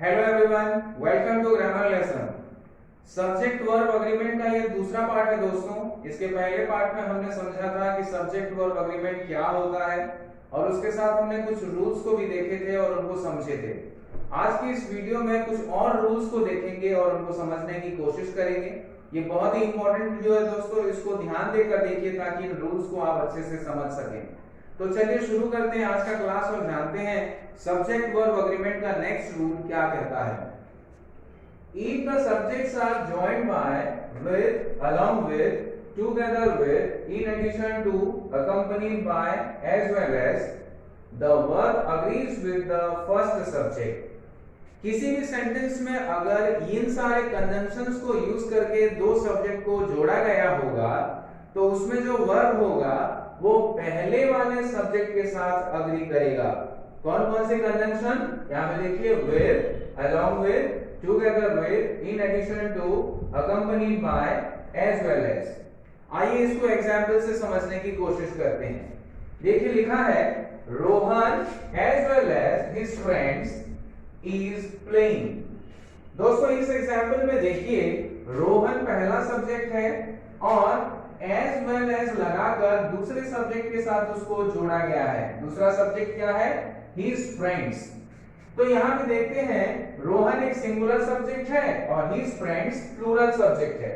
Hello everyone, welcome to grammar lesson. Subject verb agreement का ये दूसरा पार्ट है दोस्तों। इसके पहले पार्ट में हमने समझा था कि सब्जेक्ट वर्ब अग्रीमेंट क्या होता है और उसके साथ हमने कुछ रूल्स को भी देखे थे और उनको समझे थे। आज की इस वीडियो में कुछ और रूल्स को देखेंगे और उनको समझने की कोशिश करेंगे। ये बहुत ही इंपॉर्टेंट वीडियो है दोस्तों, इसको ध्यान देकर देखिए ताकि इन रूल्स को आप अच्छे से समझ सकें। तो चलिए शुरू करते हैं आज का क्लास और जानते हैं सब्जेक्ट वर्ब अग्रीमेंट का नेक्स्ट रूल क्या कहता है। If the subjects are joined by, with, along with, together with, in addition to, accompanied by, as well as, the verb agrees with the first subject. किसी भी sentence में अगर इन सारे conjunctions को यूज करके दो सब्जेक्ट को जोड़ा गया होगा तो उसमें जो वर्ब होगा वो पहले वाले सब्जेक्ट के साथ अग्री करेगा। कौन कौन से कंजंक्शन? यहाँ पे देखिए, with, along with, together with, in addition to, accompanied by, as well as। आइए इसको एग्जाम्पल से समझने की कोशिश करते हैं। देखिए लिखा है, Rohan as well as his friends is playing। दोस्तों इस एग्जाम्पल में देखिए, रोहन पहला सब्जेक्ट है और as well as लगाकर दूसरे सब्जेक्ट के साथ उसको जोड़ा गया है। दूसरा सब्जेक्ट क्या है? his friends। तो यहाँ पे देखते हैं, रोहन एक सिंगुलर सब्जेक्ट है और his friends प्लूरल सब्जेक्ट है।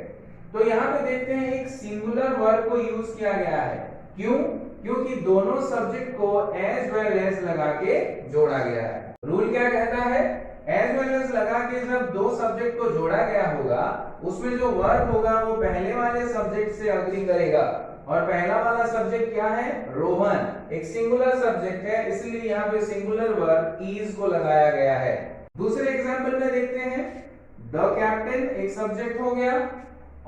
तो यहाँ पे देखते हैं एक सिंगुलर वर्ब को यूज किया गया है। क्यों? क्योंकि दोनों सब्जेक्ट को as well as लगा के जोड़ा गया है। रूल क्या कहता है? as well as लगा के जब दो सब्जेक्ट को जोड़ा गया होगा उसमें जो वर्ब होगा वो पहले वाले सब्जेक्ट से अग्री करेगा। और पहला वाला सब्जेक्ट क्या है? रोहन एक सिंगुलर सब्जेक्ट है, इसलिए यहाँ पे सिंगुलर वर्ब इज को लगाया गया है। दूसरे एग्जांपल में देखते हैं, द कैप्टन एक सब्जेक्ट हो गया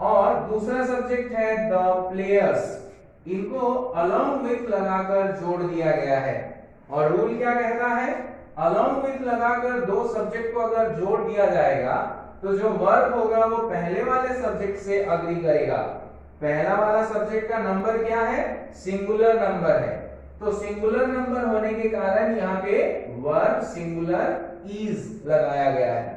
और दूसरा सब्जेक्ट है द प्लेयर्स। इनको अलॉन्ग विथ लगाकर जोड़ दिया गया है। और रूल क्या कहता है? अलॉन्ग विथ लगाकर दो सब्जेक्ट को अगर जोड़ दिया जाएगा तो जो वर्ब होगा वो पहले वाले सब्जेक्ट से अग्री करेगा। पहला वाला सब्जेक्ट का नंबर क्या है? सिंगुलर नंबर है। तो सिंगुलर नंबर होने के कारण यहाँ पे वर्ब सिंगुलर इज लगाया गया है।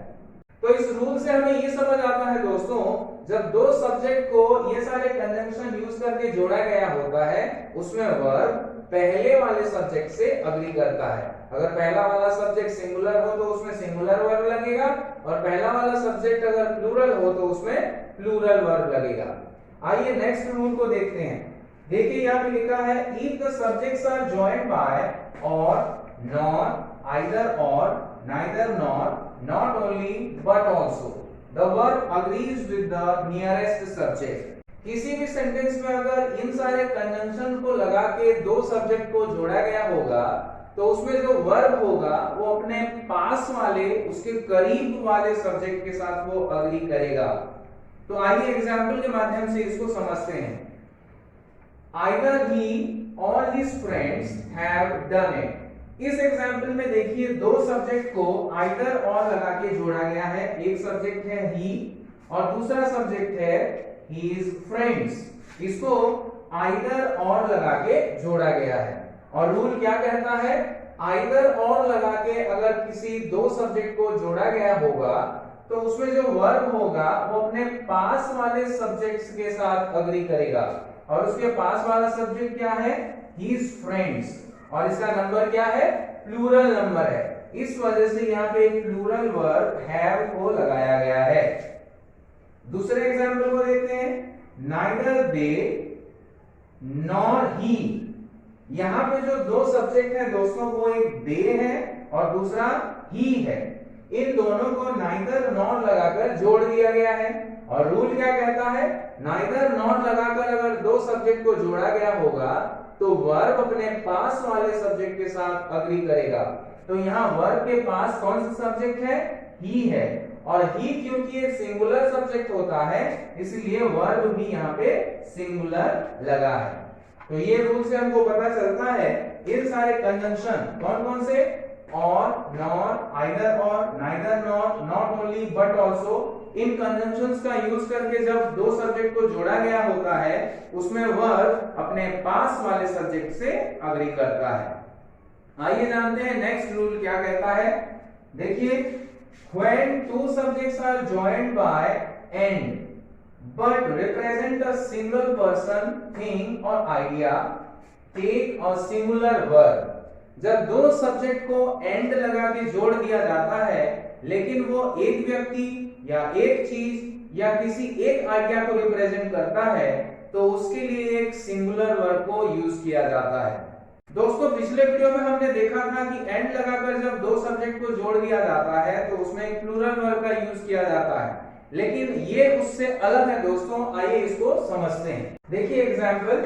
तो इस रूल से हमें ये समझ आता है दोस्तों, जब दो सब्जेक्ट को ये सारे कंजंक्शन यूज करके जोड़ा गया होता है उसमें वर्ब पहले वाले सब्जेक्ट से अग्री करता है। अगर पहला वाला सब्जेक्ट सिंगुलर हो तो उसमें सिंगुलर वर्ब लगेगा और पहला वाला सब्जेक्ट अगर प्लूरल हो तो उसमें प्लूरल वर्ब लगेगा। आइए नेक्स्ट रूल को देखते हैं। देखिए यहाँ पे लिखा है, if the subjects are joined by or not, either or, neither not, not only but also, the verb agrees with the nearest subject. किसी भी सेंटेंस में अगर इन सारे कंजंक्शन को लगा के दो सब्जेक्ट को जोड़ा गया होगा तो उसमें जो वर्ब होगा वो अपने पास वाले, उसके करीब वाले सब्जेक्ट के साथ वो अग्री करेगा। तो आइए एग्जांपल के माध्यम से इसको समझते हैं। Either he or his friends have done it। इस एग्जांपल में देखिए दो सब्जेक्ट को either और लगा के जोड़ा गया है। एक सब्जेक्ट है he और दूसरा सब्जेक्ट है his friends। इसको either और लगा के जोड़ा गया है। और रूल क्या कहता है? either और लगा के अगर किसी दो सब्जेक्ट को जोड़ा गया होगा तो उसमें जो वर्ब होगा वो अपने पास वाले सब्जेक्ट्स के साथ अग्री करेगा। और उसके पास वाला सब्जेक्ट क्या है? his friends। और इसका नंबर क्या है? प्लूरल नंबर है। इस वजह से यहाँ पे एक प्लूरल वर्ब have को लगाया गया है। दूसरे एग्जांपल को देखते हैं, neither they nor he। यहाँ पे जो दो सब्जेक्ट है दोस्तों वो एक they है और दूसरा he है। इन दोनों को neither nor लगाकर जोड़ दिया गया है। और रूल क्या कहता है? neither nor लगाकर अगर दो सब्जेक्ट को जोड़ा गया होगा तो वर्ब अपने पास वाले सब्जेक्ट के साथ अग्री करेगा। तो यहाँ वर्ब के पास कौन सा सब्जेक्ट है? he है। और ही क्योंकि एक सिंगुलर सब्जेक्ट होता है इसलिए वर्ब भी यहाँ पे सिंगुलर लगा है। तो ये रूल से हमको पता चलता है इन सारे कंजंक्शन कौन कौन से? और, not, either or, neither not, not only but also, in conjunctions का यूज करके जब दो सब्जेक्ट को जोड़ा गया होता है उसमें वर्ब अपने पास वाले सब्जेक्ट से अग्री करता है। आइए जानते हैं नेक्स्ट रूल क्या कहता है। देखिए, subjects are joined by and but represent a single person, thing or idea, take a singular word. जब दो सब्जेक्ट को एंड लगा के जोड़ दिया जाता है लेकिन वो एक व्यक्ति या एक चीज या किसी एक आइडिया को रिप्रेजेंट करता है तो उसके लिए एक सिंगुलर वर्ब को यूज किया जाता है। दोस्तों पिछले वीडियो में हमने देखा था कि एंड लगाकर जब दो सब्जेक्ट को जोड़ दिया जाता है तो उसमें एक प्लूरल वर्ब का यूज किया जाता है, लेकिन ये उससे अलग है दोस्तों। आइए इसको समझते हैं। देखिए example,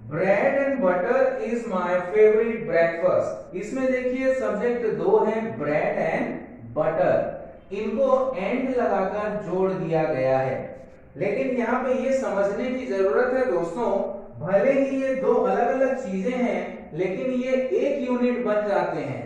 bread and butter is my favourite breakfast. इसमें देखिए सब्जेक्ट दो हैं, ब्रेड एंड बटर, इनको एंड लगाकर जोड़ दिया गया है। लेकिन यहाँ पे ये समझने की जरूरत है दोस्तों, भले ही ये दो अलग अलग चीजें हैं लेकिन ये एक यूनिट बन जाते हैं।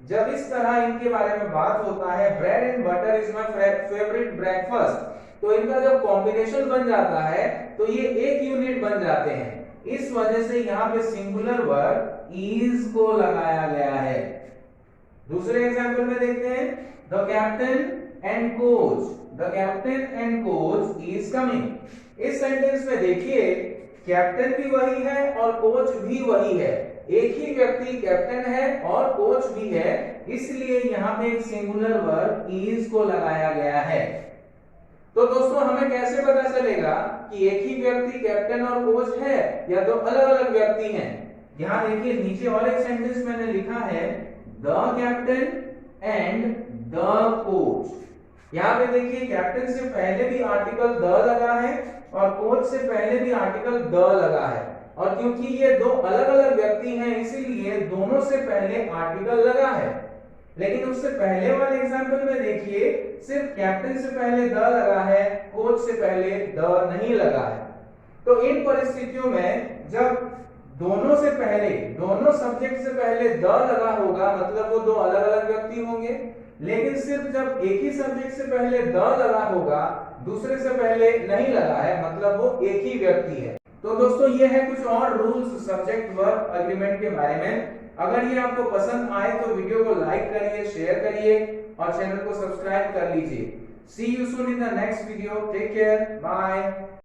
जब इस तरह इनके बारे में बात होता है, bread and butter is my favourite breakfast, तो इनका जब कॉम्बिनेशन बन जाता है तो ये एक यूनिट बन जाते हैं। इस वजह से यहाँ पे सिंगुलर वर्ब इज को लगाया गया है। दूसरे एग्जांपल में देखते हैं, the captain and coach, the captain and coach is coming. इस सेंटेंस में देखिए कैप्टन भी वही है और कोच भी वही है, एक ही व्यक्ति कैप्टन है और कोच भी है, इसलिए यहाँ पे एक सिंगुलर वर्ब इज को लगाया गया है। तो दोस्तों हमें कैसे पता चलेगा कि एक ही व्यक्ति कैप्टन और कोच है या दो अलग अलग व्यक्ति हैं? यहाँ देखिए नीचे और एक सेंटेंस मैंने लिखा है, the captain and the coach. यहाँ पे देखिए कैप्टन से पहले भी आर्टिकल द लगा है और कोच से पहले भी आर्टिकल द लगा है, और क्योंकि ये दो अलग अलग व्यक्ति हैं इसीलिए दोनों से पहले आर्टिकल लगा है। लेकिन उससे पहले वाले एग्जांपल में देखिए सिर्फ कैप्टन से पहले द लगा है, कोच से पहले द नहीं लगा है। तो इन परिस्थितियों में जब दोनों से पहले, दोनों सब्जेक्ट से पहले द लगा होगा मतलब वो दो अलग अलग व्यक्ति होंगे, लेकिन सिर्फ जब एक ही सब्जेक्ट से पहले द लगा होगा, दूसरे से पहले नहीं लगा है मतलब वो एक ही व्यक्ति है। तो दोस्तों ये है कुछ और रूल्स सब्जेक्ट वर्ब एग्रीमेंट के बारे में। अगर ये आपको पसंद आए तो वीडियो को लाइक करिए, शेयर करिए और चैनल को सब्सक्राइब कर लीजिए। See you soon in the next video. Take care, bye.